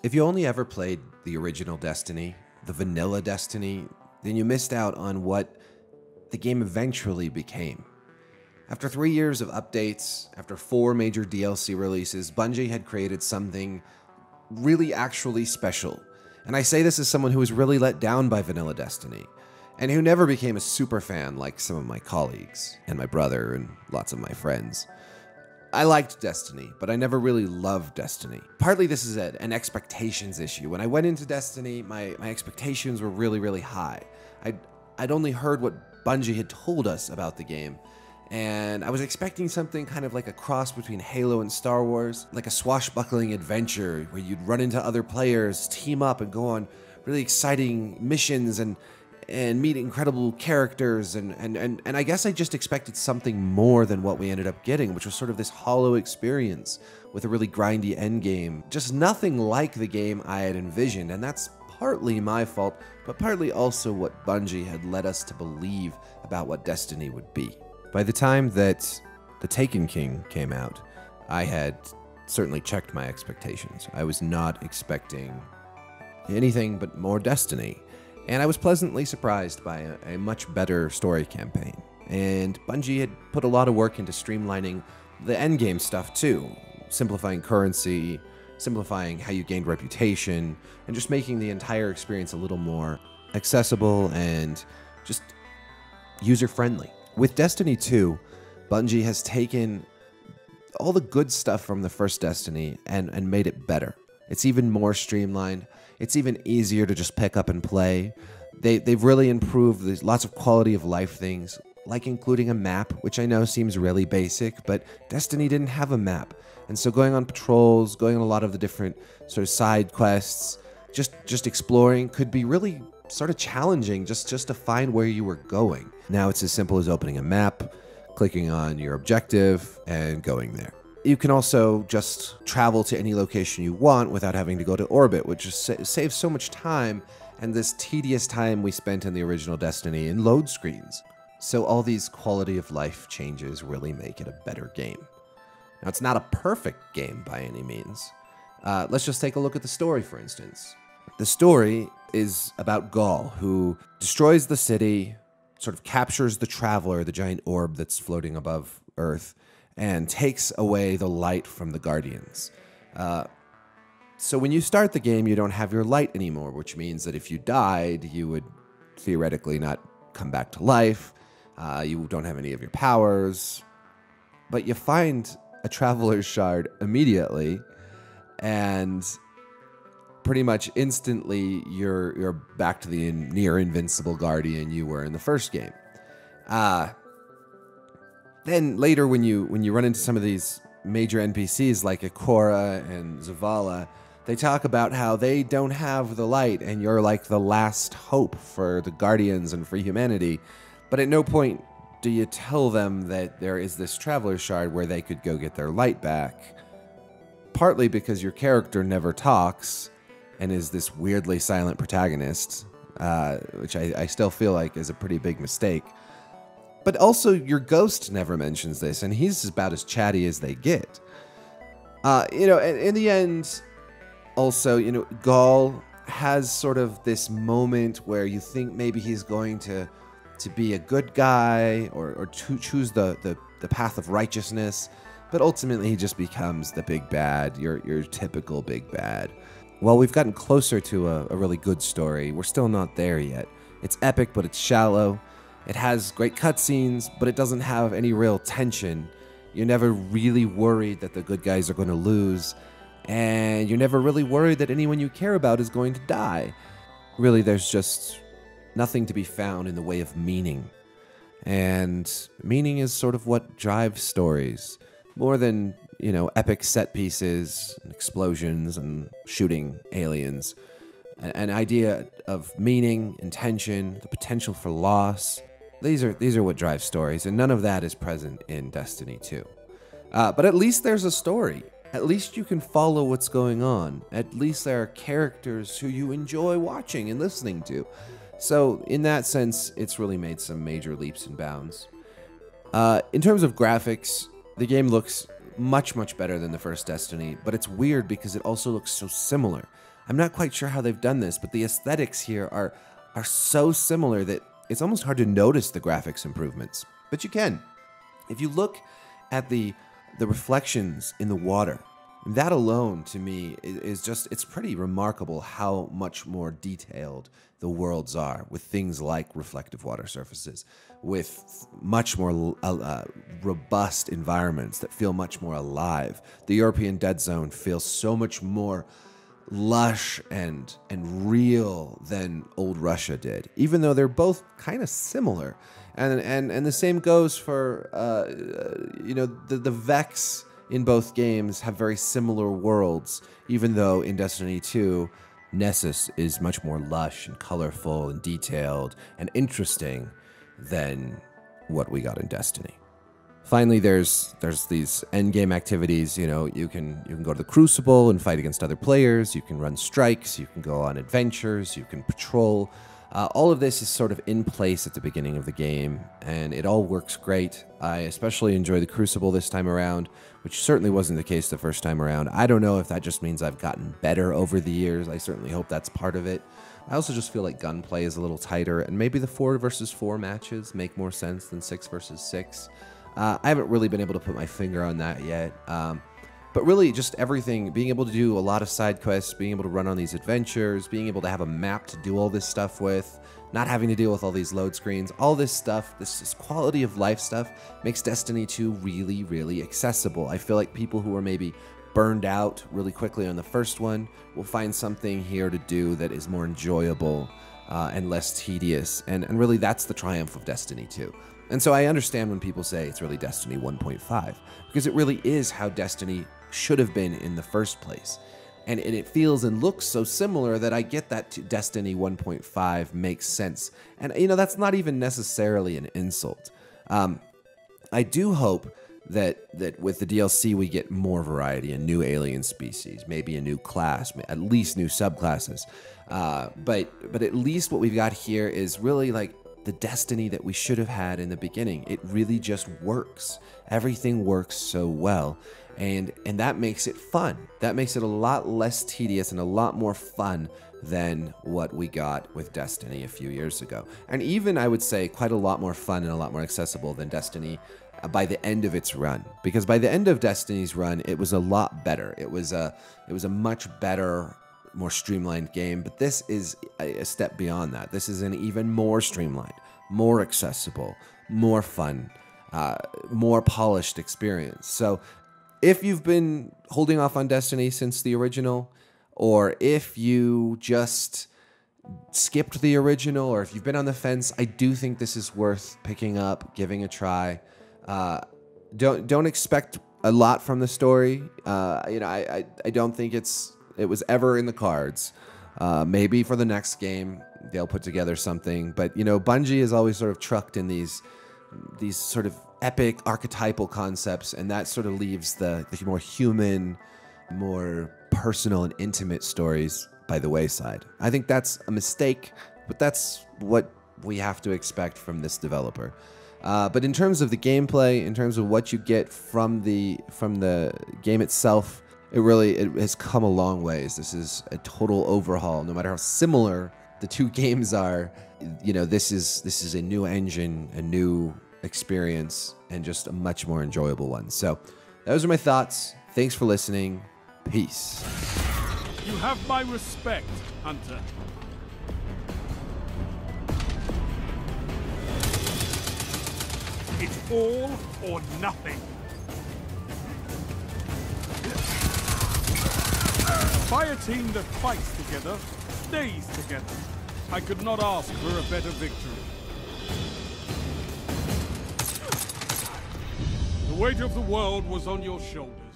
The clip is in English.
If you only ever played the original Destiny, the vanilla Destiny, then you missed out on what the game eventually became. After 3 years of updates, after 4 major DLC releases, Bungie had created something really actually special. And I say this as someone who was really let down by vanilla Destiny, and who never became a super fan like some of my colleagues, and my brother, and lots of my friends. I liked Destiny, but I never really loved Destiny. Partly this is an expectations issue. When I went into Destiny, my expectations were really, really high. I'd only heard what Bungie had told us about the game, and I was expecting something kind of like a cross between Halo and Star Wars, like a swashbuckling adventure where you'd run into other players, team up, and go on really exciting missions and meet incredible characters, and I guess I just expected something more than what we ended up getting, which was sort of this hollow experience with a really grindy endgame. Just nothing like the game I had envisioned, and that's partly my fault, but partly also what Bungie had led us to believe about what Destiny would be. By the time that The Taken King came out, I had certainly checked my expectations. I was not expecting anything but more Destiny. And I was pleasantly surprised by a much better story campaign. And Bungie had put a lot of work into streamlining the endgame stuff too, simplifying currency, simplifying how you gained reputation, and just making the entire experience a little more accessible and just user-friendly. With Destiny 2, Bungie has taken all the good stuff from the first Destiny and made it better. It's even more streamlined. It's even easier to just pick up and play. They've really improved. There's lots of quality of life things, like including a map, which I know seems really basic, but Destiny didn't have a map. And so going on patrols, going on a lot of the different sort of side quests, just exploring could be really sort of challenging just to find where you were going. Now it's as simple as opening a map, clicking on your objective, and going there. You can also just travel to any location you want without having to go to orbit, which just saves so much time and this tedious time we spent in the original Destiny in load screens. So all these quality of life changes really make it a better game. Now, it's not a perfect game by any means. Let's just take a look at the story, for instance. The story is about Gaul, who destroys the city, sort of captures the Traveler, the giant orb that's floating above Earth, and takes away the light from the Guardians. So when you start the game, you don't have your light anymore, which means that if you died, you would theoretically not come back to life. You don't have any of your powers. But you find a Traveler's Shard immediately, and pretty much instantly you're back to the near invincible Guardian you were in the first game. Then later, when you run into some of these major NPCs like Ikora and Zavala, they talk about how they don't have the light, and you're like the last hope for the Guardians and for humanity. But at no point do you tell them that there is this Traveler's Shard where they could go get their light back. Partly because your character never talks and is this weirdly silent protagonist, which I still feel like is a pretty big mistake. But also, your ghost never mentions this, and he's about as chatty as they get. In the end, also, Gaul has sort of this moment where you think maybe he's going to be a good guy or to choose the path of righteousness, but ultimately he just becomes the big bad, your typical big bad. While we've gotten closer to a really good story, we're still not there yet. It's epic, but it's shallow. It has great cutscenes, but it doesn't have any real tension. You're never really worried that the good guys are going to lose, and you're never really worried that anyone you care about is going to die. Really, there's just nothing to be found in the way of meaning. And meaning is sort of what drives stories, more than, epic set pieces, and explosions, and shooting aliens. An idea of meaning, intention, the potential for loss. These are what drive stories, and none of that is present in Destiny 2. But at least there's a story. At least you can follow what's going on. At least there are characters who you enjoy watching and listening to. So in that sense, it's really made some major leaps and bounds. In terms of graphics, the game looks much, much better than the first Destiny, but it's weird because it also looks so similar. I'm not quite sure how they've done this, but the aesthetics here are so similar that it's almost hard to notice the graphics improvements. But you can. If you look at the reflections in the water, that alone to me is just, it's pretty remarkable how much more detailed the worlds are, with things like reflective water surfaces, with much more robust environments that feel much more alive. The European Dead Zone feels so much more lush and real than old Russia did, even though they're both kind of similar. And the same goes for the Vex in both games have very similar worlds, even though in Destiny 2 Nessus is much more lush and colorful and detailed and interesting than what we got in Destiny. Finally, there's these endgame activities. You can go to the Crucible and fight against other players. You can run strikes. You can go on adventures. You can patrol. All of this is sort of in place at the beginning of the game, and it all works great. I especially enjoy the Crucible this time around, which certainly wasn't the case the first time around. I don't know if that just means I've gotten better over the years. I certainly hope that's part of it. I also just feel like gunplay is a little tighter, and maybe the 4 versus 4 matches make more sense than 6 versus 6. I haven't really been able to put my finger on that yet. But really, just everything, being able to do a lot of side quests, being able to run on these adventures, being able to have a map to do all this stuff with, not having to deal with all these load screens, all this stuff, this quality of life stuff makes Destiny 2 really, really accessible. I feel like people who are maybe burned out really quickly on the first one will find something here to do that is more enjoyable and less tedious. And really, that's the triumph of Destiny 2. And so I understand when people say it's really Destiny 1.5, because it really is how Destiny should have been in the first place. And it feels and looks so similar that I get that Destiny 1.5 makes sense. And, that's not even necessarily an insult. I do hope that with the DLC we get more variety, a new alien species, maybe a new class, at least new subclasses. But at least what we've got here is really like the Destiny that we should have had in the beginning. It really just works. Everything works so well. And that makes it fun. That makes it a lot less tedious and a lot more fun than what we got with Destiny a few years ago. And even, I would say, quite a lot more fun and a lot more accessible than Destiny by the end of its run. Because by the end of Destiny's run, it was a lot better. It was a much better, more streamlined game. But this is a step beyond that. This is an even more streamlined, more accessible, more fun, more polished experience. So if you've been holding off on Destiny since the original, or if you just skipped the original, or if you've been on the fence, I do think this is worth picking up, giving a try. Don't expect a lot from the story. I don't think it was ever in the cards. Maybe for the next game they'll put together something, but Bungie is always sort of trucked in these sort of epic archetypal concepts, and that sort of leaves the more human, more personal and intimate stories by the wayside. I think that's a mistake, but that's what we have to expect from this developer. But in terms of the gameplay, in terms of what you get from the game itself, it has come a long ways. This is a total overhaul. No matter how similar the two games are, this is a new engine, a new experience, and just a much more enjoyable one. So those are my thoughts. Thanks for listening. Peace. You have my respect, Hunter. It's all or nothing. By a team that fights together, stays together. I could not ask for a better victory. The weight of the world was on your shoulders.